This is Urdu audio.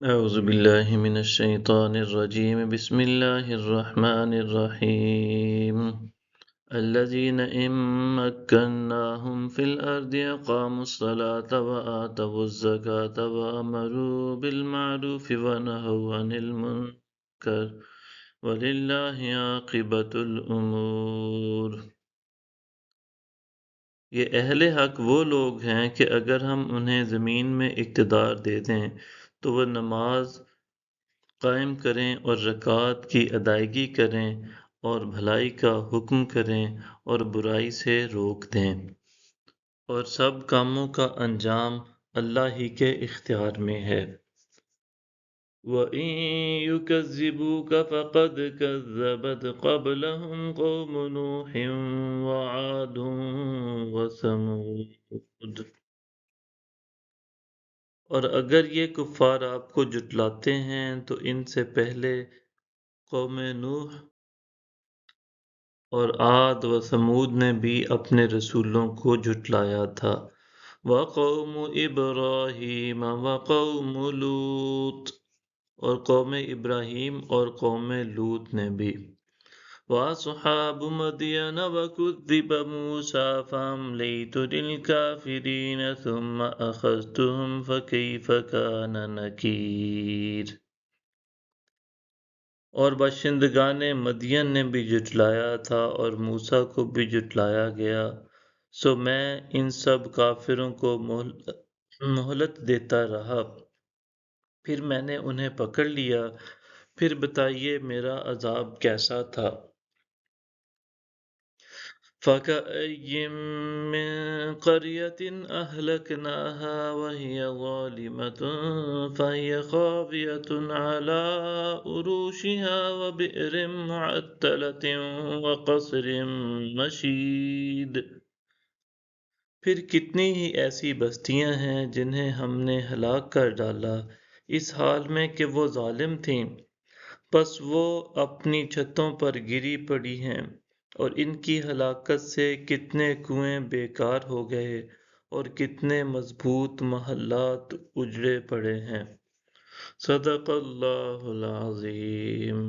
أعوذ بالله من الشيطان الرجيم بسم الله الرحمن الرحيم الذين إن مكناهم في الأرض أقاموا الصلاة وآتوا الزكاة وأمروا بالمعروف ونهوا عن المنكر ولله عاقبة الأمور۔ یہ اہل حق وہ لوگ ہیں کہ اگر ہم انہیں زمین میں اقتدار دے دیں تو وہ نماز قائم کریں اور زکوٰۃ کی ادائیگی کریں اور بھلائی کا حکم کریں اور برائی سے روک دیں، اور سب کاموں کا انجام اللہ ہی کے اختیار میں ہے۔ وَإِن يُكَذِّبُوكَ فَقَدْ كَذَّبَتْ قَبْلَهُمْ قَوْمُ نُوحٍ وَعَادٌ وَثَمُودُ۔ اور اگر یہ کفار آپ کو جھٹلاتے ہیں تو ان سے پہلے قوم نوح اور عاد و ثمود نے بھی اپنے رسولوں کو جھٹلایا تھا۔ وَقَوْمُ إِبْرَاهِيمَ وَقَوْمُ لُوط، اور قوم ابراہیم اور قوم لوط نے بھی۔ وَأَصْحَابُ مَدْيَنَ وَكُذِّبَ مُوسَىٰ فَأَمْلَيْتُ لِلْكَافِرِينَ ثُمَّ أَخَذْتُهُمْ فَكَيْفَ كَانَ نَكِيرِ۔ اور باشندگان مدین نے بھی جھٹلایا تھا اور موسیٰ کو بھی جھٹلایا گیا، سو میں ان سب کافروں کو مہلت دیتا رہا، پھر میں نے انہیں پکڑ لیا، پھر بتائیے میرا عذاب کیسا تھا۔ فَكَأَيِّن مِّن قَرْيَةٍ أَهْلَكْنَاهَا وَهِيَ ظَالِمَةٌ فَهِيَ خَاوِيَةٌ عَلَىٰ عُرُوشِهَا وَبِئْرٍ مُّعَطَّلَةٍ وَقَصْرٍ مَّشِيدٍ۔ پھر کتنی ہی ایسی بستیاں ہیں جنہیں ہم نے ہلاک کر ڈالا اس حال میں کہ وہ ظالم تھیں، پس وہ اپنی چھتوں پر گری پڑی ہیں، اور ان کی ہلاکت سے کتنے کنویں بیکار ہو گئے اور کتنے مضبوط محلات اجڑے پڑے ہیں۔ صدق اللہ العظیم۔